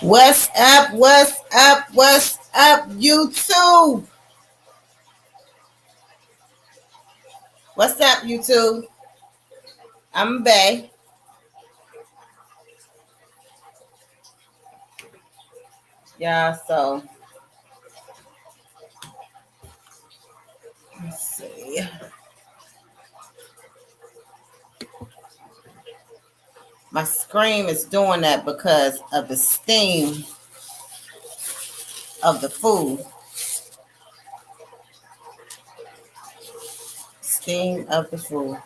What's up? What's up? What's up, YouTube? What's up, YouTube? I'm Bae. Yeah, so let's see. My screen is doing that because of the steam of the food. Steam of the food.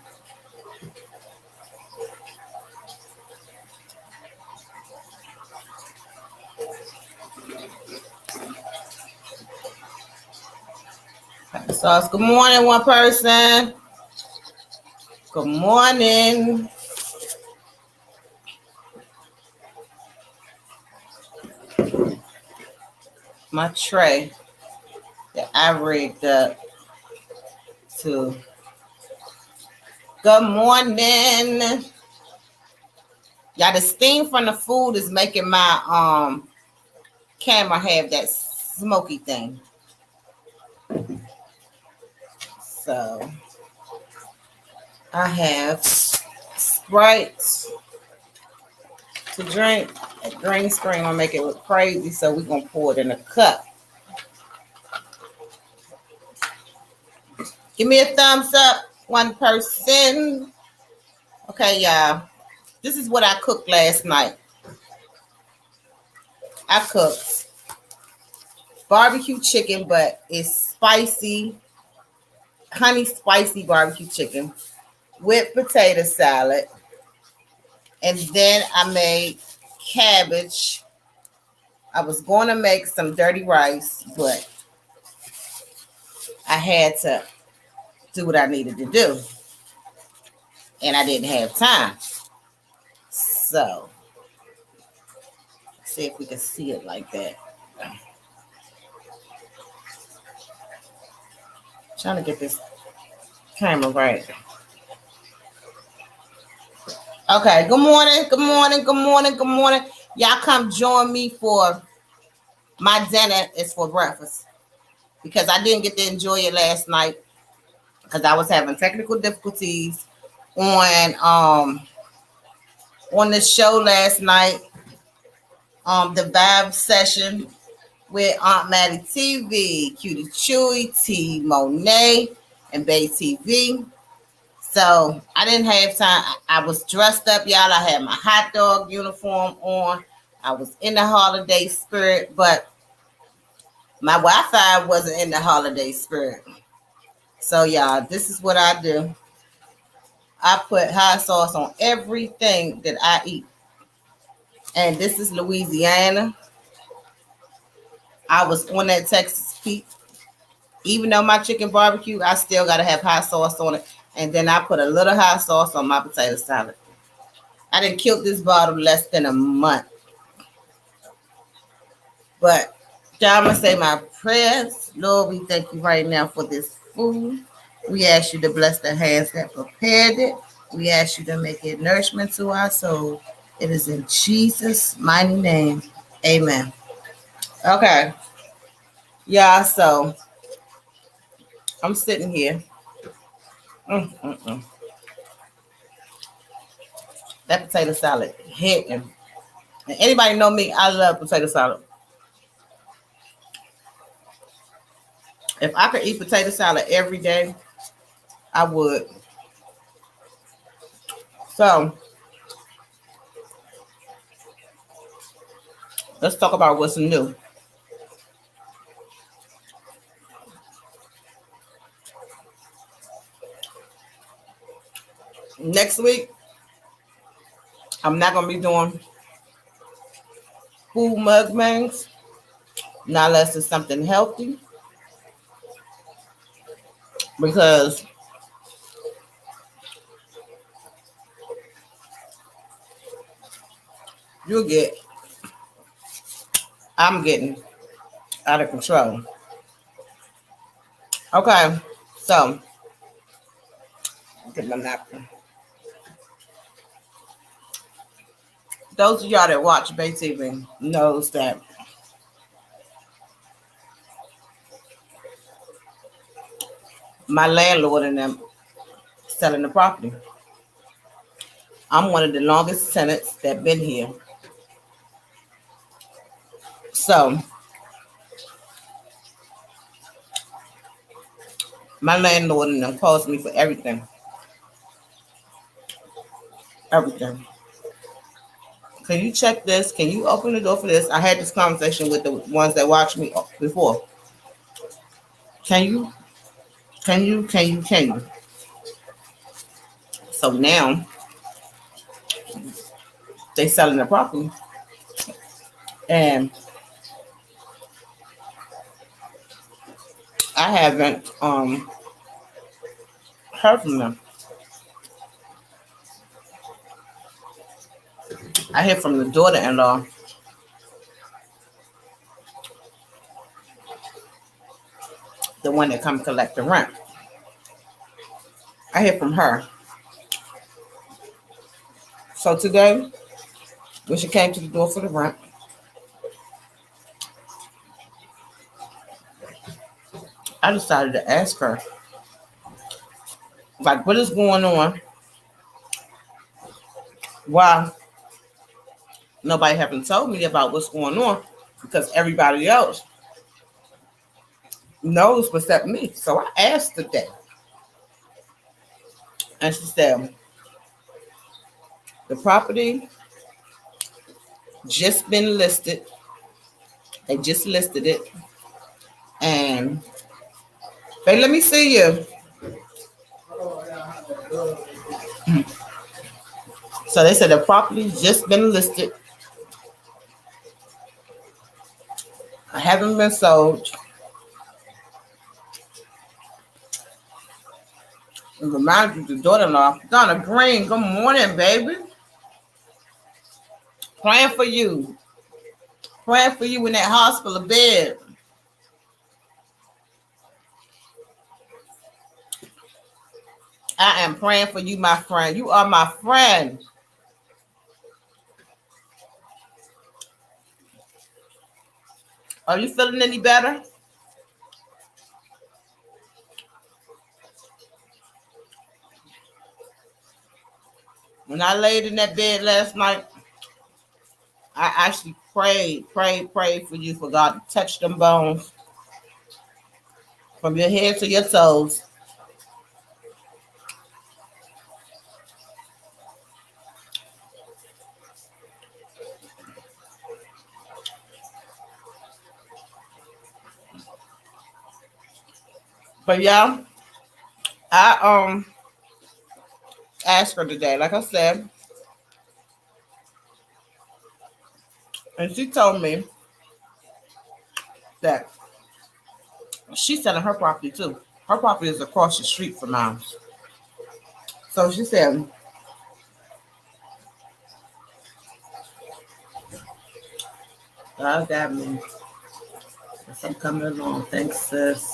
So, good morning, one person. Good morning. My tray that I rigged up to. Good morning. Yeah, the steam from the food is making my camera have that smoky thing. So I have Sprite to drink. That green screen will make it look crazy, so we're gonna pour it in a cup. Give me a thumbs up, one person. Okay, y'all. This is what I cooked last night. I cooked barbecue chicken, but it's spicy, honey spicy barbecue chicken with potato salad. And then I made cabbage. I was going to make some dirty rice, but I had to do what I needed to do. And I didn't have time. So, see if we can see it like that. Trying to get this camera right. Okay, good morning, good morning, good morning, good morning. Y'all come join me for my dinner is for breakfast. Because I didn't get to enjoy it last night because I was having technical difficulties on the show last night, TheBae'z session with Aunt Maddie TV, Cutie Chewy, T Monet, and Bay TV. So I didn't have time. I was dressed up, y'all. I had my hot dog uniform on. I was in the holiday spirit, but my Wi-Fi wasn't in the holiday spirit. So y'all, this is what I do. I put hot sauce on everything that I eat. And this is Louisiana. I was on that Texas Pete. Even though my chicken barbecue, I still got to have hot sauce on it. And then I put a little hot sauce on my potato salad. I didn't kill this bottle less than a month. But y'all, I'm going to say my prayers. Lord, we thank you right now for this food. We ask you to bless the hands that prepared it. We ask you to make it nourishment to our soul. It is in Jesus' mighty name. Amen. Okay. Yeah, so I'm sitting here. That potato salad hitting. And anybody know me, I love potato salad. If I could eat potato salad every day, I would. So let's talk about what's new. Next week, I'm not going to be doing food mukbangs, not unless it's something healthy. Because I'm getting out of control. Okay, so get my napkin. Those of y'all that watch Bay TV knows that my landlord and them selling the property. I'm one of the longest tenants that been here. So my landlord and them calls me for everything. Everything. Can you check this? Can you open the door for this? I had this conversation with the ones that watched me before. Can you? Can you? Can you? Can you? So now they selling the property, and I haven't heard from them. I hear from the daughter-in-law, the one that come collect the rent. I hear from her. So today, when she came to the door for the rent, I decided to ask her, like, what is going on? Why nobody haven't told me about what's going on? Because everybody else knows except me. So I asked today, and she said, the property just been listed. They just listed it. And they let me see you. So they said the property just been listed. I haven't been sold. And remind you, the daughter-in-law, Donna Green, good morning, baby. Praying for you. Praying for you in that hospital bed. I am praying for you, my friend. You are my friend. Are you feeling any better? When I laid in that bed last night, I actually prayed for you, for God to touch them bones from your head to your toes. But yeah, I asked her today, like I said, and she told me that she's selling her property too. Her property is across the street from ours. So she said, God got me. I'm coming along. Thanks, sis.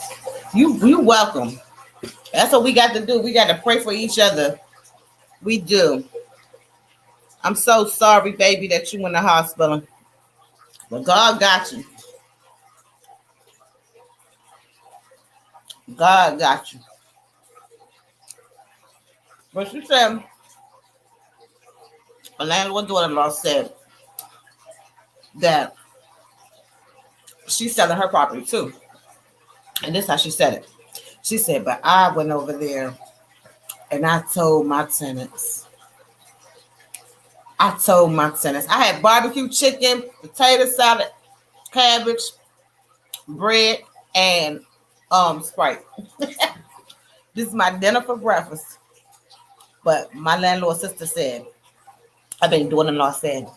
You welcome. That's what we got to do. We got to pray for each other. We do. I'm so sorry, baby, that you in the hospital. But God got you. God got you. But she said, a landlord daughter-in-law said that she's selling her property too. And this is how she said it. She said, but I went over there and I told my tenants. I had barbecue chicken, potato salad, cabbage, bread, and Sprite. This is my dinner for breakfast. But my landlord sister said, daughter-in-law said,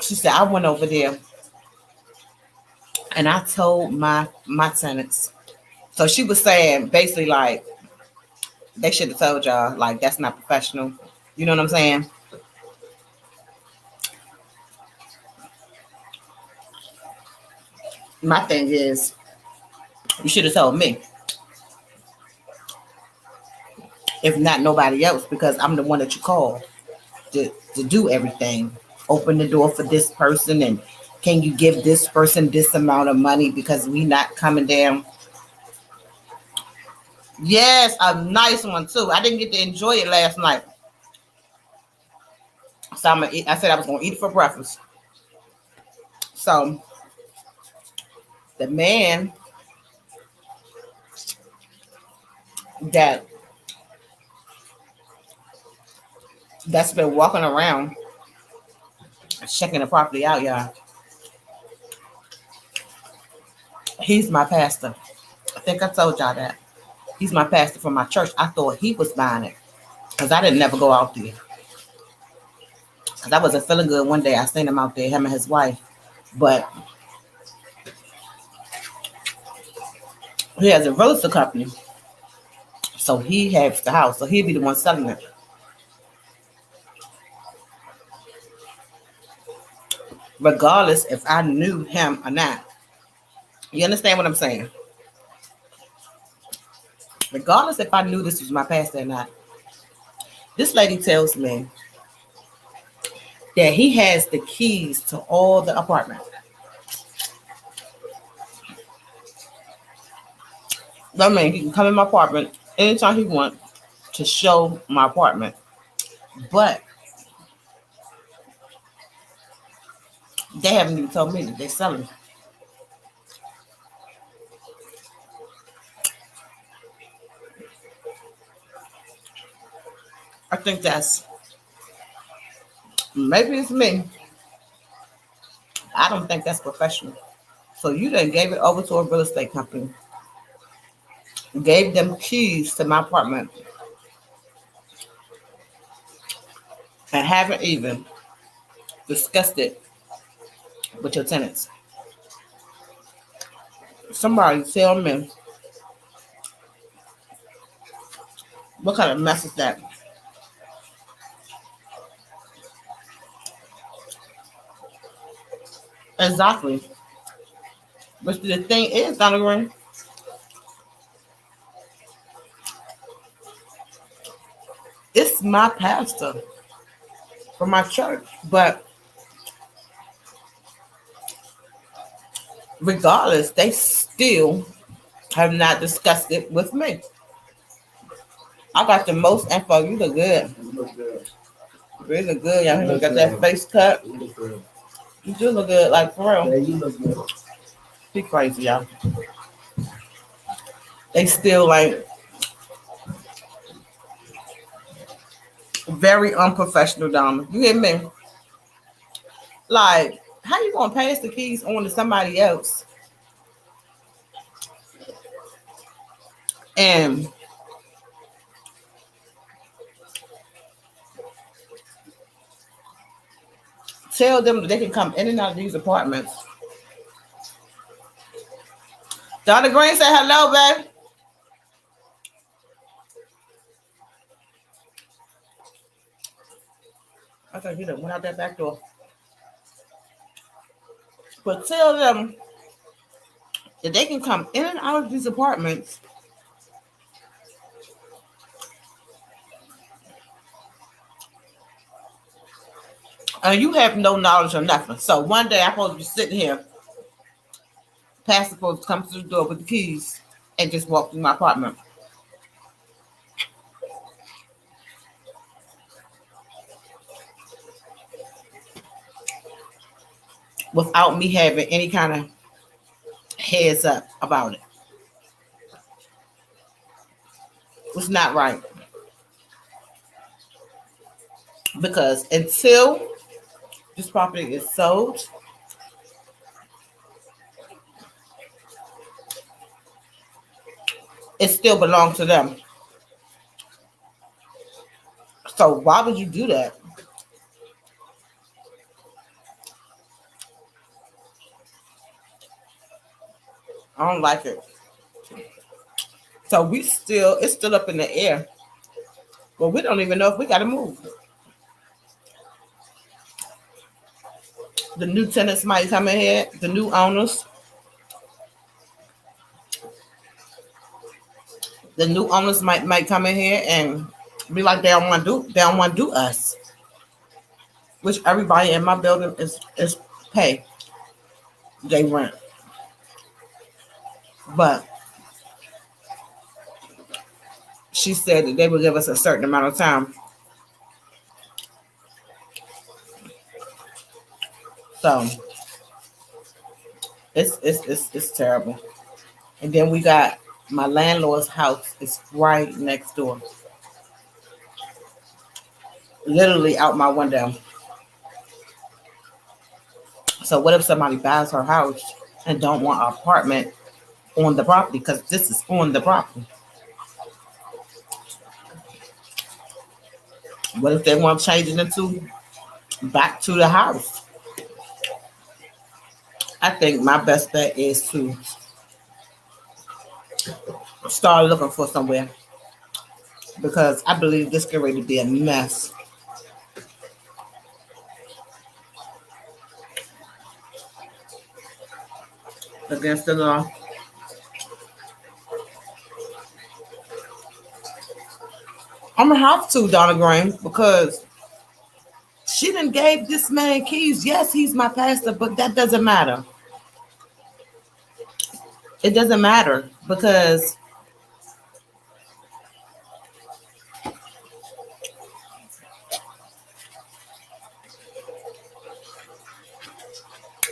she said, I went over there and I told my tenants. So she was saying basically like they should have told y'all, like that's not professional. You know what I'm saying? My thing is, you should have told me. If not nobody else, because I'm the one that you call. to do everything. Open the door for this person, and can you give this person this amount of money because we not coming down? Yes, a nice one too. I didn't get to enjoy it last night, so I'm gonna eat. I said I was gonna eat it for breakfast. So the man that that's been walking around checking the property out, y'all. He's my pastor. I think I told y'all that. He's my pastor for my church. I thought he was buying it because I didn't never go out there. Because I wasn't feeling good one day. I seen him out there, him and his wife. But he has a real estate company. So he has the house. So he'll be the one selling it. Regardless if I knew him or not. You understand what I'm saying? Regardless if I knew this was my pastor or not. This lady tells me that he has the keys to all the apartments. I mean, he can come in my apartment anytime he wants to show my apartment. But they haven't even told me that they're selling. I think that's, maybe it's me. I don't think that's professional. So you then gave it over to a real estate company, gave them keys to my apartment, and haven't even discussed it with your tenants. Somebody tell me what kind of mess is that? Exactly. But the thing is, Donovan, it's my pastor for my church. But regardless, they still have not discussed it with me. I got the most info. You look good. You look good. You look good. Y'all got that face cut. You look good. You do look good, like for real. Yeah, you look good. Be crazy, y'all. They still like very unprofessional, Donna. You hear me? Like, how you gonna pass the keys on to somebody else and tell them that they can come in and out of these apartments? Donna Green say hello, babe. I think he done went out that back door. But tell them that they can come in and out of these apartments and you have no knowledge or nothing. So one day I'm supposed to be sitting here, pastor supposed to come to the door with the keys and just walk through my apartment. Without me having any kind of heads up about it. It's not right. Because until this property is sold, it still belongs to them. So why would you do that? I don't like it. So it's still up in the air. Well, we don't even know if we got to move. The new tenants might come in here, the new owners. The new owners might come in here and be like they don't want to do us. which everybody in my building is pay. They rent. But she said that they would give us a certain amount of time. So it's terrible. And then we got my landlord's house is right next door. Literally out my window. So what if somebody buys her house and don't want an apartment on the property? Because this is on the property. What if they want to change it into back to the house? I think my best bet is to start looking for somewhere because I believe this get ready to be a mess against the law. I'm gonna have to, Donna Green, because she done gave this man keys. Yes, he's my pastor, but that doesn't matter. It doesn't matter because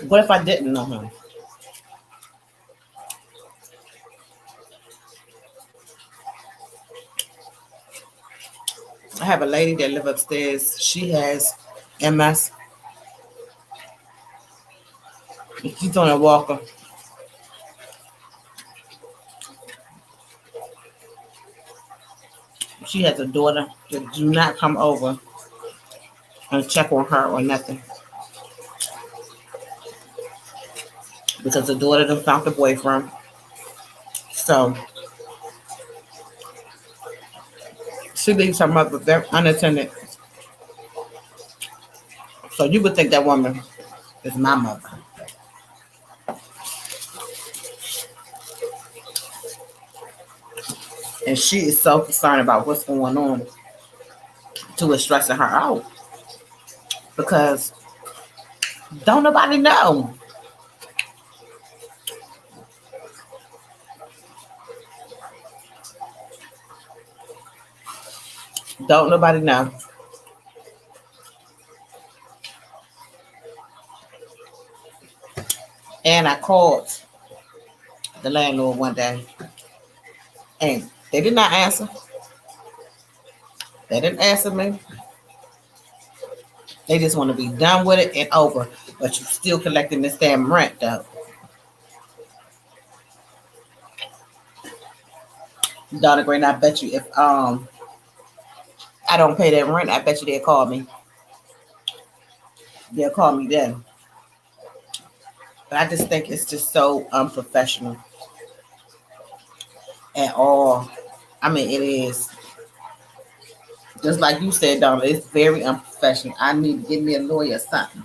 what if I didn't know him? I have a lady that live upstairs. She has MS. She's on a walker. She has a daughter that do not come over and check on her or nothing because the daughter done found the boyfriend. So she leaves her mother very unattended. So you would think that woman is my mother. And she is so concerned about what's going on to it stressing her out because don't nobody know. Don't nobody know. And I called the landlord one day and they did not answer. They didn't answer me. They just want to be done with it and over. But you still collecting this damn rent though. Donna Green, I bet you if I don't pay that rent, I bet you they'll call me. They'll call me then. But I just think it's just so unprofessional at all. I mean, it is. Just like you said, Donna, it's very unprofessional. I need to get me a lawyer or something.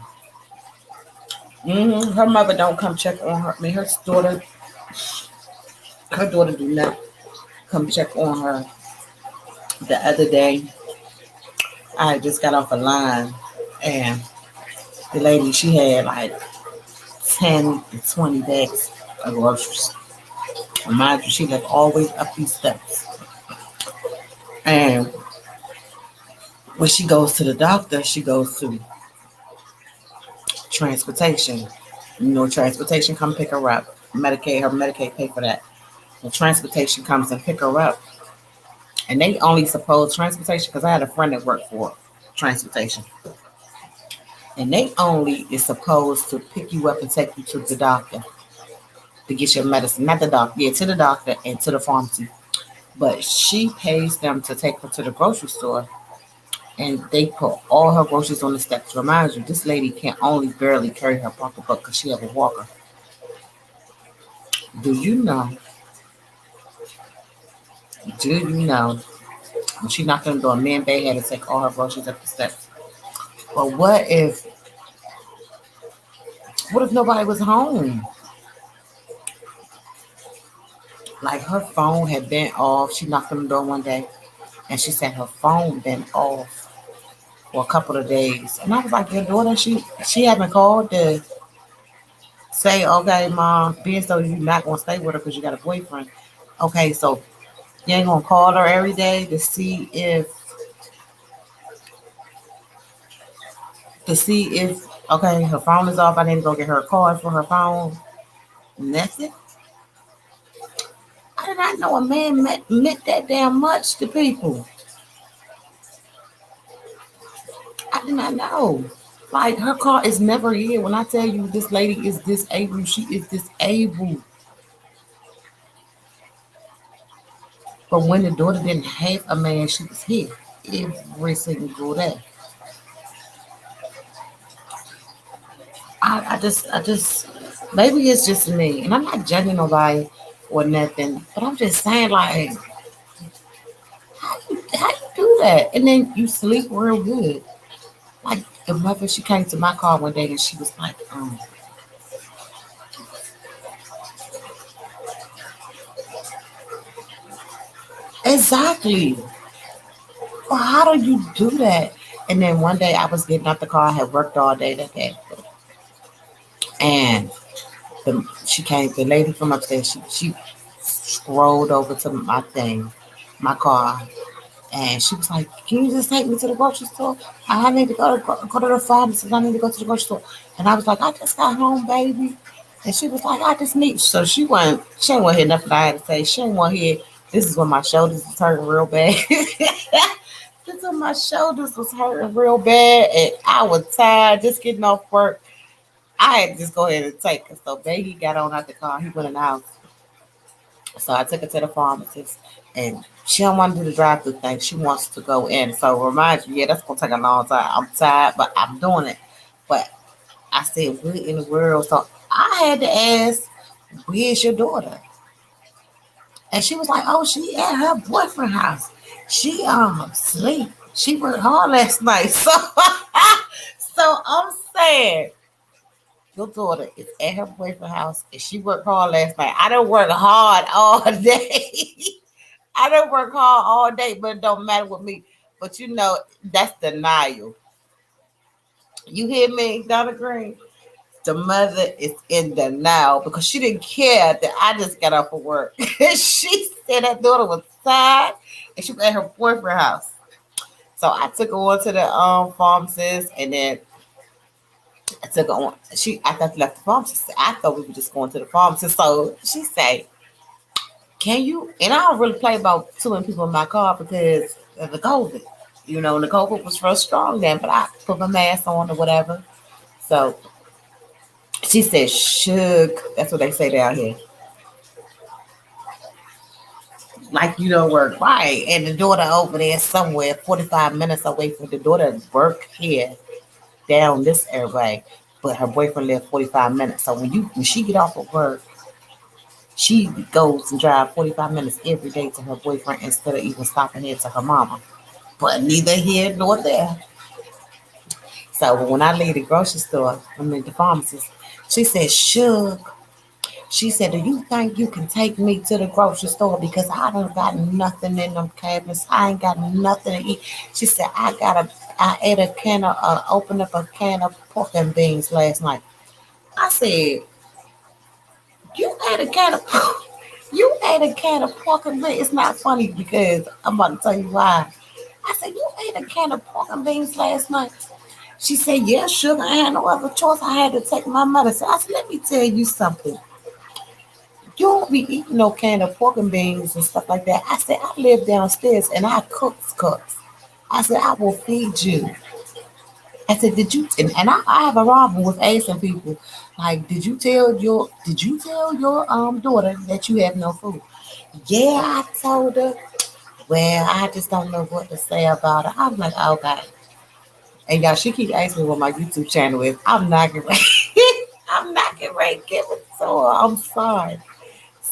Her mother don't come check on her. I mean, her daughter do not come check on her. The other day, I just got off a line, and the lady, she had like 10 to 20 bags of groceries. And mind you, she lived always up these steps. And when she goes to the doctor, she goes to transportation. You know, transportation come pick her up. Her Medicaid pay for that. The transportation comes and pick her up. And they only suppose transportation, because I had a friend that worked for transportation. And they only is supposed to pick you up and take you to the doctor to get your medicine. Not the doctor, yeah, to the doctor and to the pharmacy. But she pays them to take her to the grocery store. And they put all her groceries on the steps. Remind you, this lady can only barely carry her pocketbook because she have a walker. Do you know? Do you know? When she knocked on the door, me and Bay had to take all her groceries up the steps. But what if nobody was home? Like her phone had been off. She knocked on the door one day and she said her phone been off. for a couple of days. And I was like, your daughter, she haven't called to say, okay, mom, being so you're not gonna stay with her because you got a boyfriend. Okay, so you ain't gonna call her every day to see if okay, her phone is off. I need to go get her a card for her phone. And that's it. I did not know a man meant that damn much to people. I did not know. Like her car is never here. When I tell you this lady is disabled, she is disabled. But when the daughter didn't have a man, she was here every single day. I just, maybe it's just me, and I'm not judging nobody or nothing, but I'm just saying, like, how you do that? And then you sleep real good. Like the mother, she came to my car one day and she was like, exactly. Well, how do you do that? And then one day I was getting out the car, I had worked all day that day, and she came, the lady from upstairs, she scrolled over to my thing, my car, and she was like, "Can you just take me to the grocery store? I need to go to the pharmacy. I need to go to the grocery store." And I was like, "I just got home, baby." And she was like, "I just need." So she didn't want to hear nothing I had to say. She didn't want to hear. This is when my shoulders was hurting real bad. This is when my shoulders was hurting real bad, and I was tired just getting off work. I had to just go ahead and take her. So baby got on out the car. He went in the house. So I took her to the pharmacist, and she don't want to do the drive-through thing. She wants to go in. So remind you, yeah, that's gonna take a long time. I'm tired, but I'm doing it. But I said, what in the world? So I had to ask, where's your daughter? And she was like, oh, she at her boyfriend house. She sleep. She worked hard last night. So I'm saying your daughter is at her boyfriend house and she worked hard last night. I don't work hard all day. I don't work hard all day, but it don't matter with me. But you know, that's denial. You hear me, Donna Green? The mother is in denial because she didn't care that I just got off of work. She said that daughter was tired and she was at her boyfriend's house. So I took her on to the pharmacist, and then I took her on. I thought she left the pharmacist. I thought we were just going to the pharmacist. So she said, can you, and I don't really play about two people in my car because of the COVID. You know, the COVID was real strong then, but I put my mask on or whatever. So she said, "Shook." That's what they say down here. Like you don't work right, and the daughter over there somewhere, 45 minutes away from the daughter work here down this airway, but her boyfriend lived 45 minutes. So when she get off of work, she goes and drive 45 minutes every day to her boyfriend instead of even stopping in to her mama. But neither here nor there. So when I leave the grocery store, I'm in the pharmacist. She said, "Shook." She said, "Do you think you can take me to the grocery store because I don't got nothing in them cabinets. I ain't got nothing to eat." She said, I ate a can of, opened up a can of pork and beans last night." I said, "You ate a can of, you ate a can of pork and beans." It's not funny because I'm about to tell you why. I said, "You ate a can of pork and beans last night?" She said, "Yeah, sugar. I had no other choice. I had to take my medicine." I said, "Let me tell you something. You don't be eating no can of pork and beans and stuff like that." I said, "I live downstairs and I cook cooks." I said, "I will feed you." I said, "Did you?" And I have a problem with asking people, like, "Did you tell your daughter that you have no food?" "Yeah, I told her." "Well, I just don't know what to say about it." I'm like, "Okay." And y'all, she keep asking me what my YouTube channel is. I'm not getting ready. I'm not getting ready to give it to her. I'm sorry.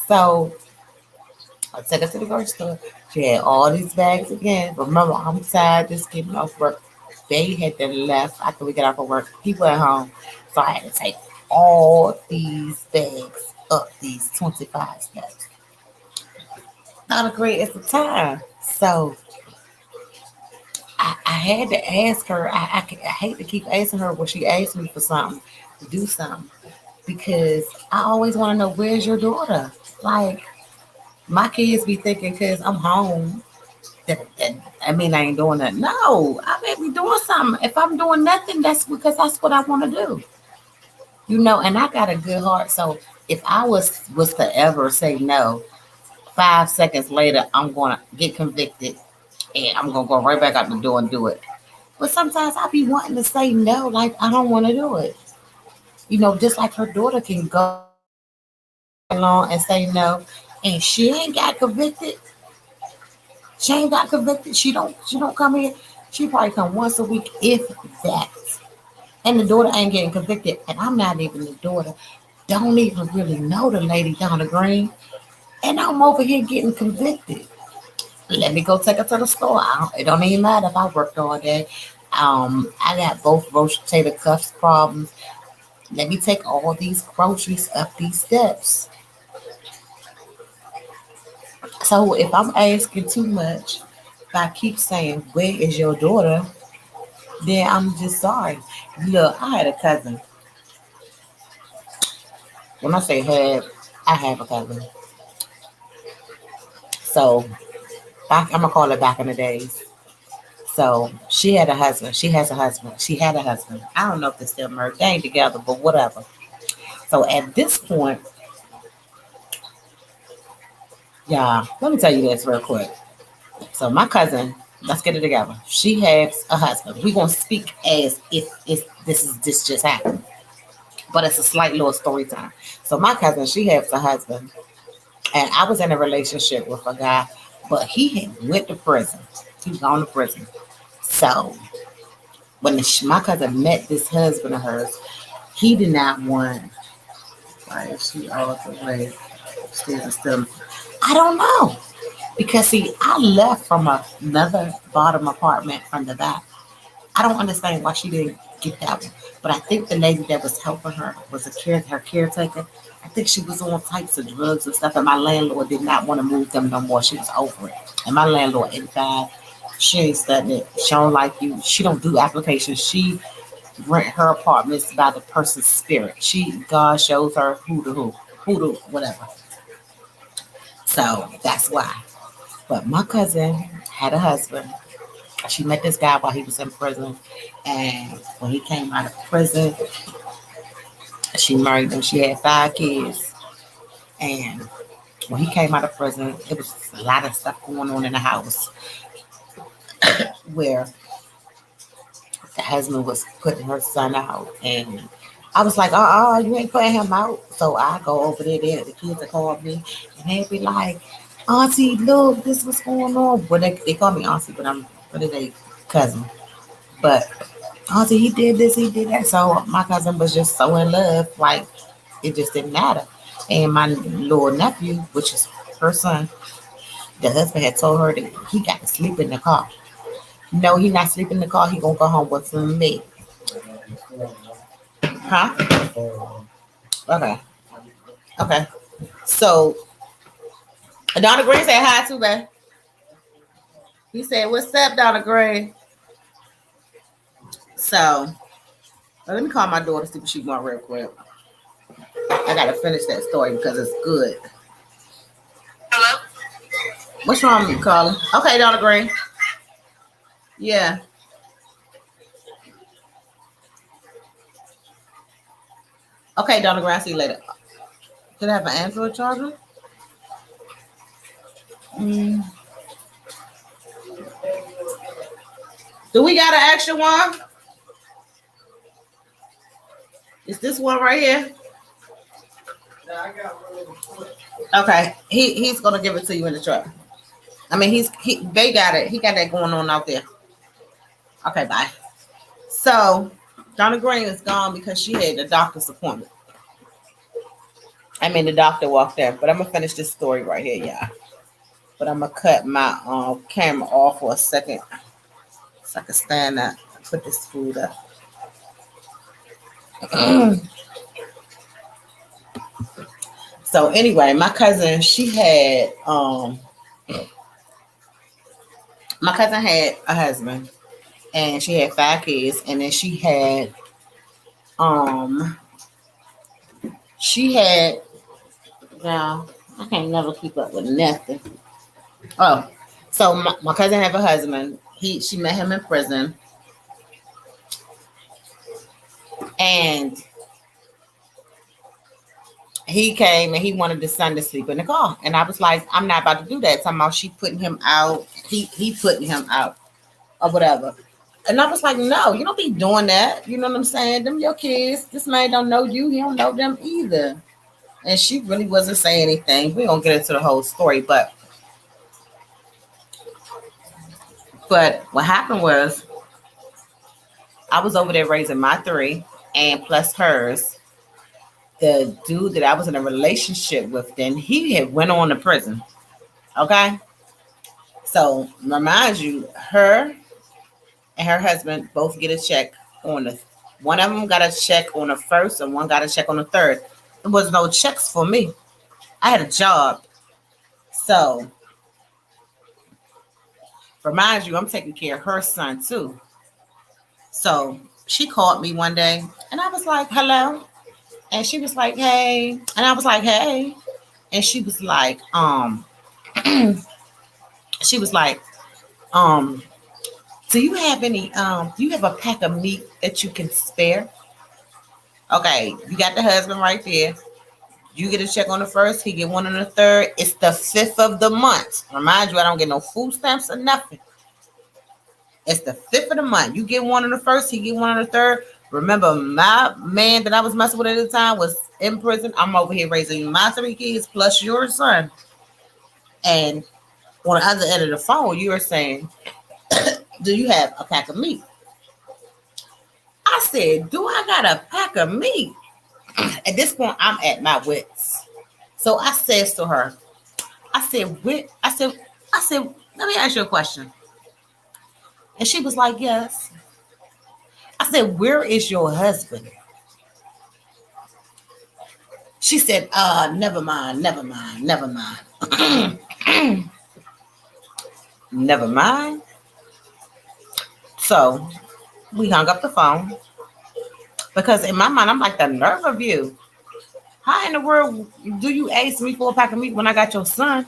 So I took her to the grocery store. She had all these bags again. Remember, I'm tired just getting off work. They had then left after we got off of work. He went home. So I had to take all these bags up these 25 steps. Not a great at the time. So I had to ask her. I hate to keep asking her when she asks me for something, to do something, because I always want to know, where's your daughter? Like, my kids be thinking because I'm home that I mean I ain't doing that. No, I may be doing something. If I'm doing nothing, that's because that's what I want to do. And I got a good heart. So if I was to ever say no, 5 seconds later I'm gonna get convicted and I'm gonna go right back out the door and do it. But sometimes I be wanting to say no, like I don't want to do it. Just like her daughter can go along and say no, and she ain't got convicted. She ain't got convicted. She don't come here. She probably come once a week, if that. And the daughter ain't getting convicted, and I'm not even the daughter. Don't even really know the lady down the green, and I'm over here getting convicted. Let me go take her to the store. It don't even matter if I worked all day. I got both rotator cuffs problems. Let me take all these groceries up these steps. So if I'm asking too much, if I keep saying, "Where is your daughter?" then I'm just sorry. Look, I had a cousin. When I say had, I have a cousin. So I'm gonna call it back in the days. So she had a husband. She has a husband. She had a husband. I don't know if they're still married. They ain't together, but whatever. So at this point, yeah, let me tell you this real quick. So my cousin, let's get it together. She has a husband. We're gonna speak as if this just happened. But it's a slight little story time. So my cousin, she has a husband, and I was in a relationship with a guy, but he had went to prison. He was gone to prison. So when my cousin met this husband of hers, he did not want. Why is she all the way upstairs and still? I don't know, because see, I left from another bottom apartment from the back. I don't understand why she didn't get that one. But I think the lady that was helping her was her caretaker. I think she was on types of drugs and stuff, and my landlord did not want to move them no more. She was over it. And my landlord, 85, she ain't studying it. She don't like you. She don't do applications. She rent her apartments by the person's spirit. God shows her who to whatever. So that's why. But my cousin had a husband. She met this guy while he was in prison, and when he came out of prison, she married him. She had 5 kids, and when he came out of prison, it was a lot of stuff going on in the house where the husband was putting her son out, and I was like, you ain't putting him out. So I go over there, the kids that called me, and they'd be like, Auntie, look, this was going on. Well, they call me Auntie, but I'm, what are they, cousin. But Auntie, he did this, he did that. So my cousin was just so in love, like it just didn't matter. And my little nephew, which is her son, the husband had told her that he got to sleep in the car. No, he not sleeping in the car. He gonna go home with me. Huh? Okay. Okay. So Donna Green said hi too, man. He said, "What's up, Donna Green?" So let me call my daughter, see what she want real quick. I gotta finish that story because it's good. Hello? What's wrong with you, Carla? Okay, Donna Green. Yeah. Okay, Donna Green, I'll see you later. Did I have an Android charger? Mm. Do we got an extra one? Is this one right here? Yeah, I got one. Okay, he's gonna give it to you in the truck. I mean, they got it. He got that going on out there. Okay, bye. So Donna Green is gone because she had a doctor's appointment. I mean, the doctor walked in, but I'm gonna finish this story right here, y'all. But I'm gonna cut my camera off for a second so I can stand up and put this food up. So anyway, my cousin, my cousin had a husband, and she had 5 kids, and then um she had now I can't never keep up with nothing. Oh, so my cousin have a husband. She met him in prison, and he came and he wanted the son to sleep in the car, and I was like, I'm not about to do that. Somehow she putting him out, he putting him out or whatever. And I was like, no, you don't be doing that. You know what I'm saying? Them your kids. This man don't know you. He don't know them either. And she really wasn't saying anything. We don't get into the whole story, but what happened was I was over there raising my 3 and plus hers. The dude that I was in a relationship with, then he had went on to prison. Okay, so remind you, her and her husband both get a check on the. One of them got a check on the first, and one got a check on the third. There was no checks for me. I had a job, so remind you, I'm taking care of her son too. So she called me one day, and I was like, "Hello," and she was like, "Hey," and I was like, "Hey," and she was like, she was like, um, do you have any do you have a pack of meat that you can spare? Okay, you got the husband right there. You get a check on the first, he get one on the third. It's the 5th of the month. Remind you, I don't get no food stamps or nothing. It's the 5th of the month. You get one on the first, he get one on the third. Remember, my man that I was messing with at the time was in prison. I'm over here raising my 3 kids plus your son. And on the other end of the phone, you were saying, do you have a pack of meat? I said, do I got a pack of meat? At this point, I'm at my wits. So I says to her, I said, where? I said, let me ask you a question. And she was like, yes. I said, where is your husband? She said, never mind, never mind, never mind. Never mind. So we hung up the phone because in my mind, I'm like, the nerve of you. How in the world do you ask me for a pack of meat when I got your son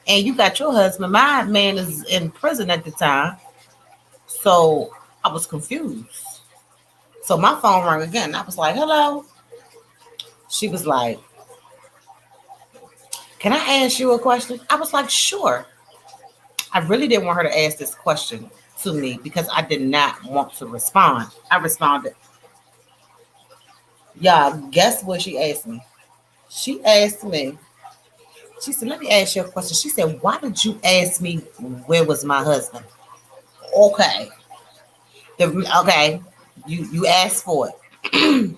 and you got your husband? My man is in prison at the time. So I was confused. So my phone rang again. I was like, hello. She was like, can I ask you a question? I was like, sure. I really didn't want her to ask this question to me because I did not want to respond. I responded, y'all, guess what she asked me? She asked me, she said, let me ask you a question. She said, why did you ask me where was my husband? Okay. Okay. You asked for it.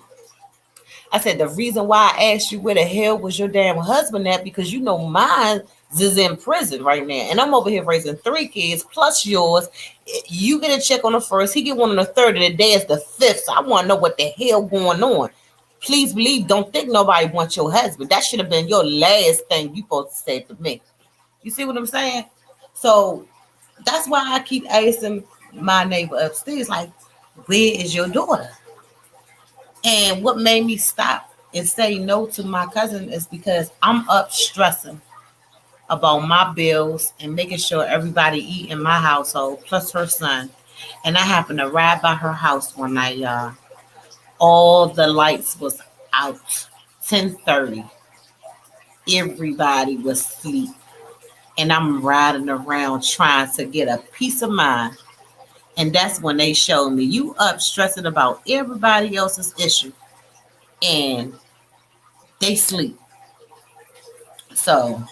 I said, the reason why I asked you where the hell was your damn husband at, because you know mine is in prison right now. And I'm over here raising 3 kids plus yours. You get a check on the first, he get one on the third, and the day is the 5th. So I want to know what the hell going on. Please believe, don't think nobody wants your husband. That should have been your last thing you supposed to say to me. You see what I'm saying? So that's why I keep asking my neighbor upstairs, like, where is your daughter? And what made me stop and say no to my cousin is because I'm up stressing about my bills and making sure everybody eat in my household, plus her son. And I happened to ride by her house one night, y'all. All the lights was out. 10:30. Everybody was asleep. And I'm riding around trying to get a peace of mind. And that's when they showed me you up stressing about everybody else's issue. And they sleep. So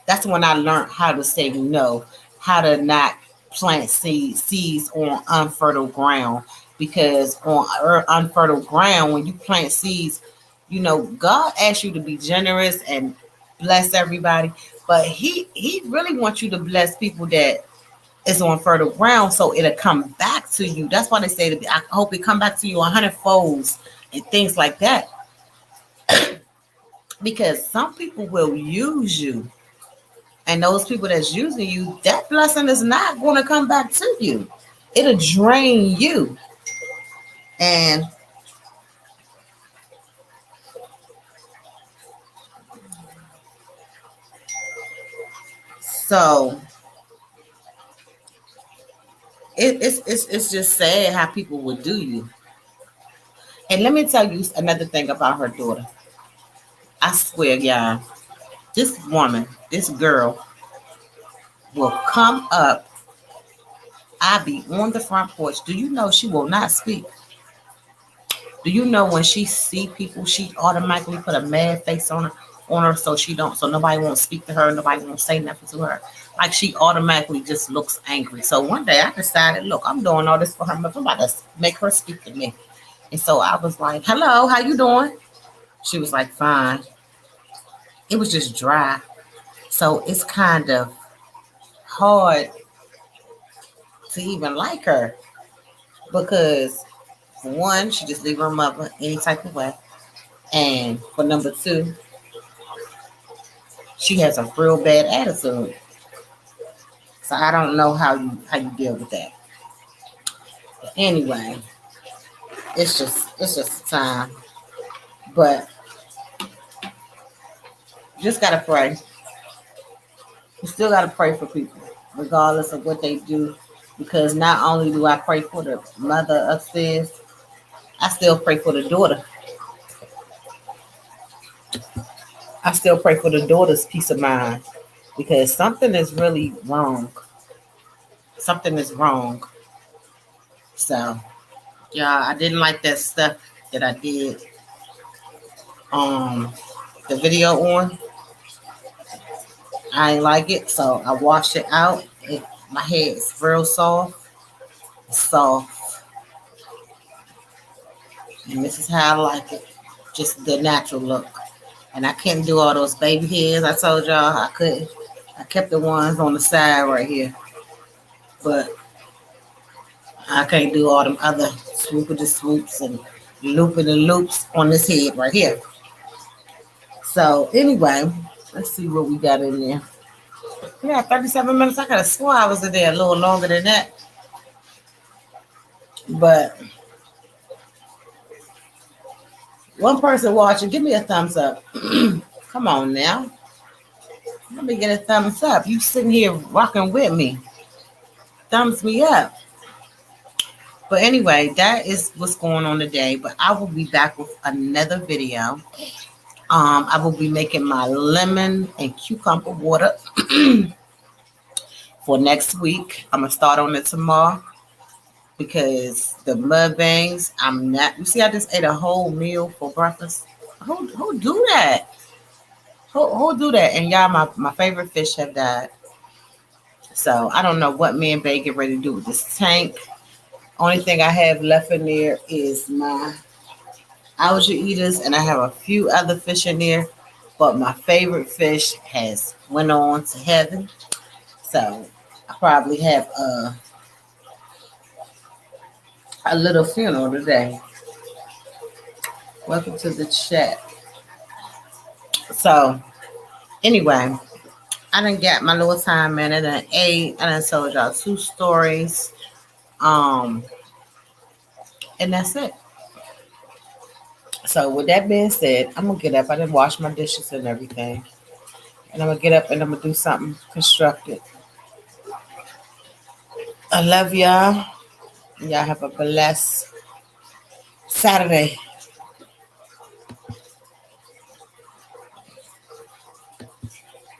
that's when I learned how to say no, how to not plant seeds on unfertile ground. Because on unfertile ground, when you plant seeds, you know, God asks you to be generous and bless everybody. But he really wants you to bless people that is on fertile ground so it'll come back to you. That's why they say to be, I hope it come back to you 100 folds and things like that. Because some people will use you, and those people that's using you, that blessing is not going to come back to you. It'll drain you. And so it's just sad how people would do you. And let me tell you another thing about her daughter. I swear, y'all, this woman, this girl, will come up. I be on the front porch. Do you know she will not speak? Do you know when she see people, she automatically put a mad face on her so she don't so nobody won't speak to her, nobody won't say nothing to her. Like she automatically just looks angry. So one day I decided, look, I'm doing all this for her, but I'm about to make her speak to me. And so I was like, hello, how you doing? She was like, fine. It was just dry. So it's kind of hard to even like her because for one, she just leave her mother any type of way. And for number two, she has a real bad attitude. So I don't know how you deal with that. But anyway, it's just time. But just gotta pray. You still gotta pray for people, regardless of what they do. Because not only do I pray for the mother upstairs, I still pray for the daughter. I still pray for the daughter's peace of mind. Because something is really wrong. Something is wrong. So yeah, I didn't like that stuff that I did um the video on. I ain't like it, so I washed it out. My hair is real soft, soft, and this is how I like it. Just the natural look. And I couldn't do all those baby hairs. I told y'all I couldn't. I kept the ones on the side right here, but I can't do all them other swooping the swoops and looping the loops on this head right here. So anyway, let's see what we got in there. Yeah, 37 minutes. I could have swore I was in there a little longer than that. But one person watching, give me a thumbs up. Come on now. Let me get a thumbs up. You sitting here rocking with me. Thumbs me up. But anyway, that is what's going on today. But I will be back with another video. I will be making my lemon and cucumber water for next week. I'm gonna start on it tomorrow because the mudbangs, I'm not. You see, I just ate a whole meal for breakfast. Who do that? Who do that? And y'all, my favorite fish have died. So I don't know what me and Bae get ready to do with this tank. Only thing I have left in there is my algae eaters, and I have a few other fish in there. But my favorite fish has went on to heaven. So I probably have a little funeral today. Welcome to the chat. So anyway, I done got my little time in. I done ate. I done told y'all 2 stories. And that's it. So with that being said, I'm gonna get up. I done wash my dishes and everything. And I'm gonna get up and I'm gonna do something constructive. I love y'all. Y'all have a blessed Saturday.